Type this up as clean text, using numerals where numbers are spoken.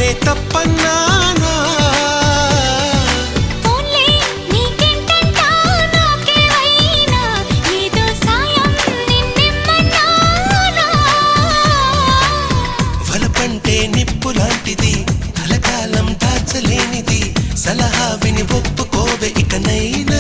నేనే తప్పన్నానా వలపంటే నిప్పు లాంటిది కలకాలం దాచలేనిది సలహా విని ఒప్పుకోవే ఇకనైనా